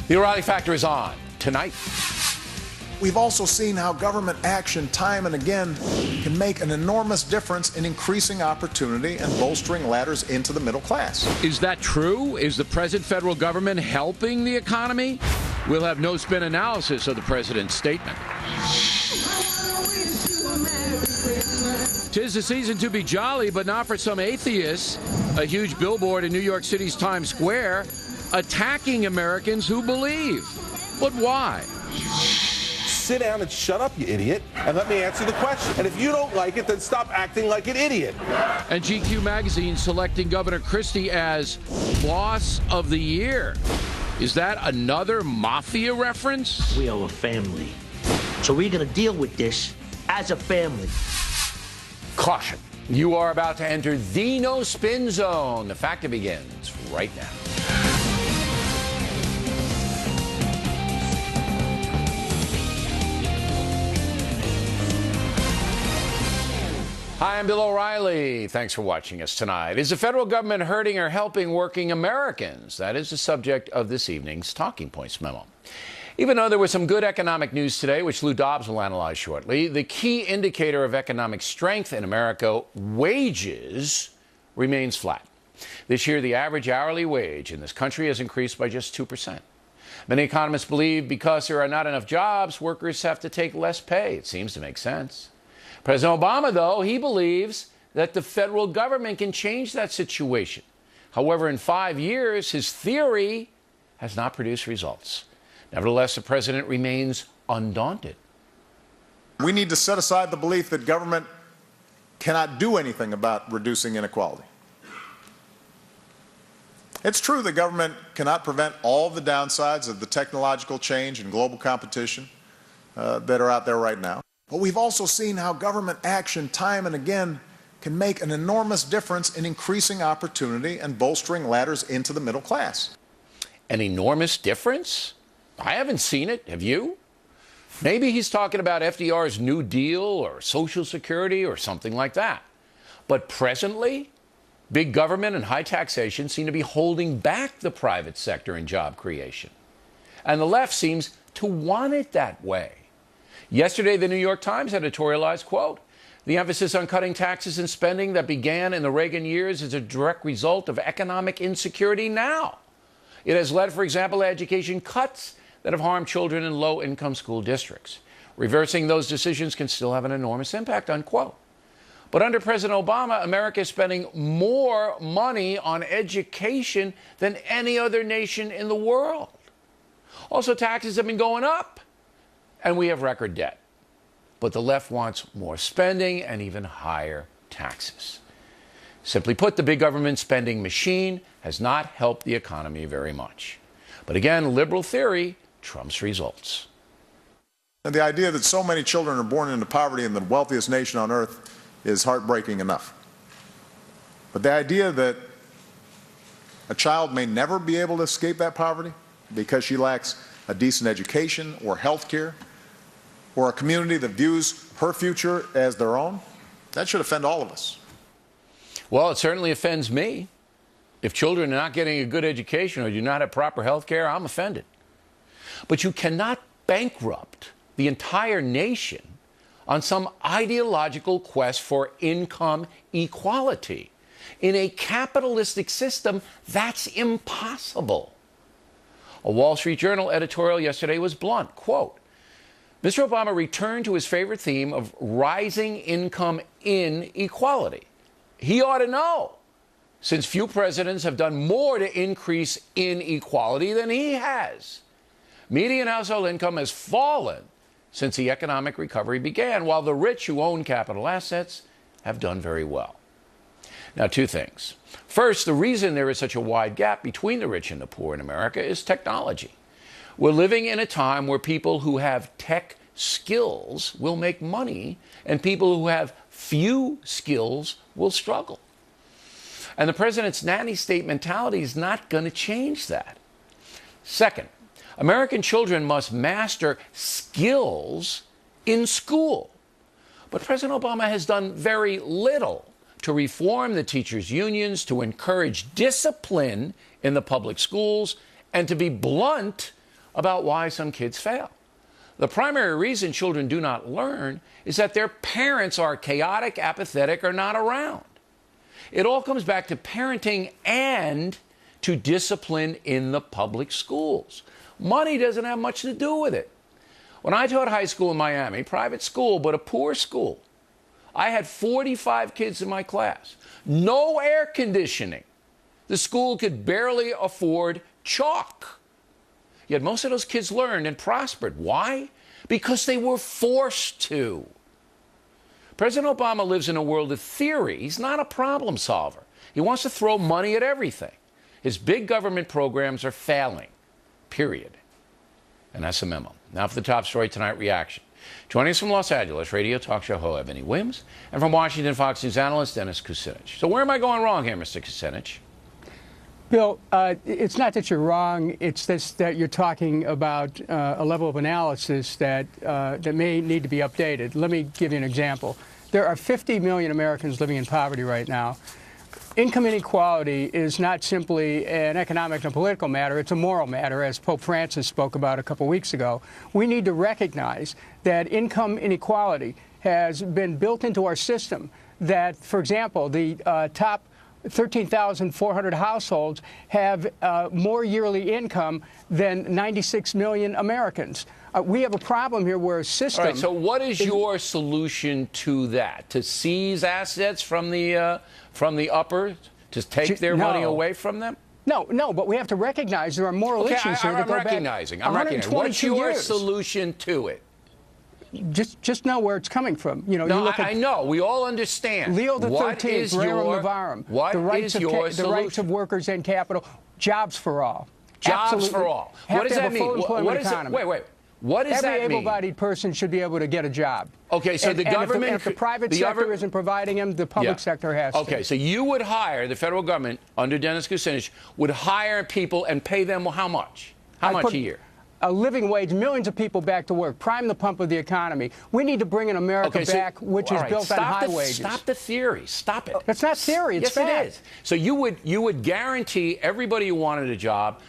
The O'Reilly Factor is on tonight. We've also seen how government action time and again can make an enormous difference in increasing opportunity and bolstering ladders into the middle class. Is that true? Is the present federal government helping the economy? We'll have no spin analysis of the president's statement. 'Tis the season to be jolly, but not for some atheists. A huge billboard in New York City's Times Square attacking Americans who believe. But why? Sit down and shut up, you idiot, and let me answer the question. And if you don't like it, then stop acting like an idiot. And GQ magazine selecting Governor Christie as Boss of the Year. Is that another mafia reference? We are a family. So we're going to deal with this as a family. Caution. You are about to enter the no spin zone. The Factor begins right now. Hi, I'm Bill O'Reilly. Thanks for watching us tonight. Is the federal government hurting or helping working Americans? That is the subject of this evening's Talking Points memo. Even though there was some good economic news today, which Lou Dobbs will analyze shortly, the key indicator of economic strength in America, wages, remains flat. This year, the average hourly wage in this country has increased by just 2%. Many economists believe because there are not enough jobs, workers have to take less pay. It seems to make sense. President Obama, though, he believes that the federal government can change that situation. However, in 5 years, his theory has not produced results. Nevertheless, the president remains undaunted. We need to set aside the belief that government cannot do anything about reducing inequality. It's true that government cannot prevent all the downsides of the technological change and global competition that are out there right now. But we've also seen how government action time and again can make an enormous difference in increasing opportunity and bolstering ladders into the middle class. An enormous difference? I haven't seen it. Have you? Maybe he's talking about FDR's New Deal or Social Security or something like that. But presently, big government and high taxation seem to be holding back the private sector and job creation. And the left seems to want it that way. Yesterday, the New York Times editorialized, quote, "The emphasis on cutting taxes and spending that began in the Reagan years is a direct result of economic insecurity now. It has led, for example, to education cuts that have harmed children in low-income school districts. Reversing those decisions can still have an enormous impact," unquote. But under President Obama, America is spending more money on education than any other nation in the world. Also, taxes have been going up. And we have record debt. But the left wants more spending and even higher taxes. Simply put, the big government spending machine has not helped the economy very much. But again, liberal theory trumps results. And the idea that so many children are born into poverty in the wealthiest nation on earth is heartbreaking enough. But the idea that a child may never be able to escape that poverty because she lacks a decent education or health care, or a community that views her future as their own, that should offend all of us. Well, it certainly offends me. If children are not getting a good education or do not have proper health care, I'm offended. But you cannot bankrupt the entire nation on some ideological quest for income equality. In a capitalistic system, that's impossible. A Wall Street Journal editorial yesterday was blunt, quote, "Mr. Obama returned to his favorite theme of rising income inequality. He ought to know, since few presidents have done more to increase inequality than he has. Median household income has fallen since the economic recovery began, while the rich who own capital assets have done very well." Now, two things. First, the reason there is such a wide gap between the rich and the poor in America is technology. We're living in a time where people who have tech skills will make money, and people who have few skills will struggle. And the president's nanny state mentality is not going to change that. Second, American children must master skills in school. But President Obama has done very little to reform the teachers' unions, to encourage discipline in the public schools, and to be blunt, about why some kids fail. The primary reason children do not learn is that their parents are chaotic, apathetic, or not around. It all comes back to parenting and to discipline in the public schools. Money doesn't have much to do with it. When I taught high school in Miami, private school, but a poor school, I had 45 kids in my class. No air conditioning. The school could barely afford chalk. Yet most of those kids learned and prospered. Why? Because they were forced to. President Obama lives in a world of theory. He's not a problem solver. He wants to throw money at everything. His big government programs are failing, period. And that's a memo. Now for the top story tonight, reaction. Joining us from Los Angeles, radio talk show host Ebony Williams, and from Washington, Fox News analyst Dennis Kucinich. So where am I going wrong here, Mr. Kucinich? Bill, it's not that you're wrong. It's this, that you're talking about a level of analysis that may need to be updated. Let me give you an example. There are 50 million Americans living in poverty right now. Income inequality is not simply an economic and political matter. It's a moral matter, as Pope Francis spoke about a couple weeks ago. We need to recognize that income inequality has been built into our system, that, for example, the top 13,400 households have more yearly income than 96 million Americans. We have a problem here where a system... All right, so what is your solution to that? To seize assets from the upper? To take their money away from them? No, but we have to recognize there are moral issues here that go back 122 What's your years. solution to it? Just know where it's coming from. You know, No, you look at I know. We all understand. Leo the What 13th, is Rerum your- Novarum, what the rights is of your the rights of workers and capital, jobs for all. Jobs Absolutely. for all. Have What does to that have a full mean? employment What is it? economy. Wait. What does Every that mean? able-bodied person should be able to get a job. Okay, so the government... And if the private sector isn't providing them, the public sector has to. Okay, so you would hire, the federal government, under Dennis Kucinich, would hire people and pay them how much? How much a year? A living wage, millions of people back to work, prime the pump of the economy. We need to bring an America back which is built on high wages. Stop the theory. Stop it. That's not theory. It's fact. Yes, it is. So you would guarantee everybody who wanted a job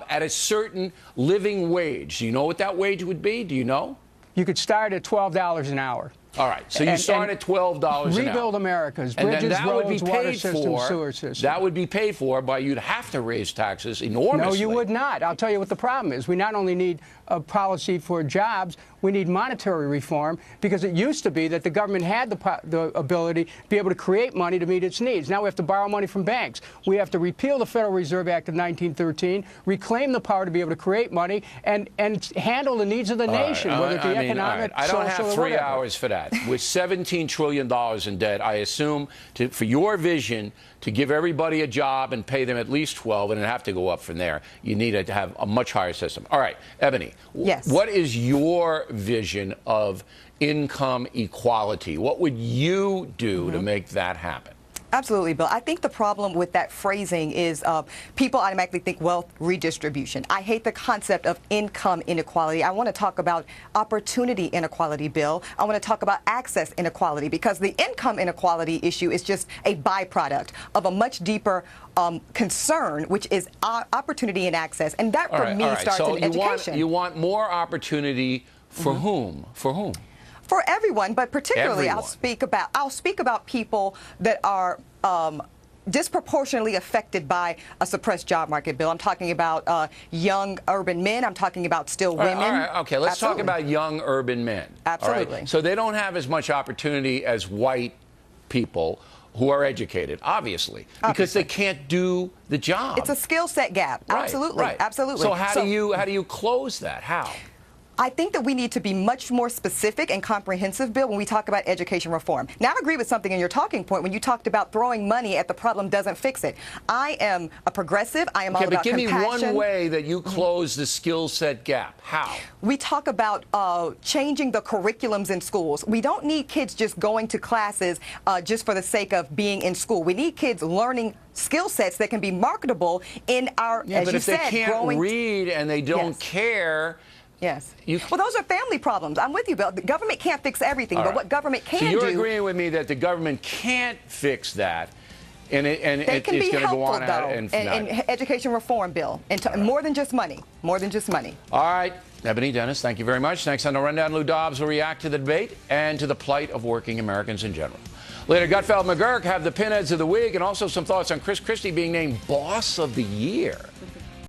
at a certain living wage. Do you know what that wage would be? Do you know? You could start at $12 an hour. All right, so you start at $12 an hour. Rebuild America's bridges, and then that roads, would be water paid system, sewer system. That would be paid for by you'd have to raise taxes enormously. No, you would not. I'll tell you what the problem is. We not only need a policy for jobs, we need monetary reform, because it used to be that the government had the ability to be able to create money to meet its needs. Now we have to borrow money from banks. We have to repeal the Federal Reserve Act of 1913, reclaim the power to be able to create money, and handle the needs of the nation, whether it be economic, I don't social, have or 3 whatever. hours for that. With $17 trillion in debt, I assume for your vision to give everybody a job and pay them at least 12, and it'd have to go up from there, you need to have a much higher system. All right, Ebony, yes. What is your vision of income equality? What would you do to make that happen? Absolutely, Bill. I think the problem with that phrasing is people automatically think wealth redistribution. I hate the concept of income inequality. I want to talk about opportunity inequality, Bill. I want to talk about access inequality, because the income inequality issue is just a byproduct of a much deeper concern, which is opportunity and access. And that, for me, starts so in education. You want more opportunity for whom? For whom? For everyone, but particularly Everyone. I'll speak about people that are disproportionately affected by a suppressed job market, Bill. I'm talking about young urban men. I'm talking about still women. All right, okay, let's talk about young urban men. Absolutely. All right? So they don't have as much opportunity as white people who are educated, obviously, because they can't do the job. It's a skill set gap. Right, Absolutely. right. Absolutely. So how do you close that? How? I think that we need to be much more specific and comprehensive, Bill, when we talk about education reform. Now, I agree with something in your talking point when you talked about throwing money at the problem doesn't fix it. I am a progressive. I am all about compassion. But give me one way that you close the skill set gap. How? We talk about changing the curriculums in schools. We don't need kids just going to classes just for the sake of being in school. We need kids learning skill sets that can be marketable in our, as you said, but if they can't read and they don't care... Yes. Well, those are family problems. I'm with you, Bill. The government can't fix everything, but what government can do... So you're agreeing with me that the government can't fix that. And They it's can be going to go helpful, on though, and in education reform bill, and more than just money, more than just money. All right, Ebony, Dennis, thank you very much. Next on the Rundown, Lou Dobbs will react to the debate and to the plight of working Americans in general. Later, Gutfeld McGurk have the pinheads of the week and also some thoughts on Chris Christie being named Boss of the Year.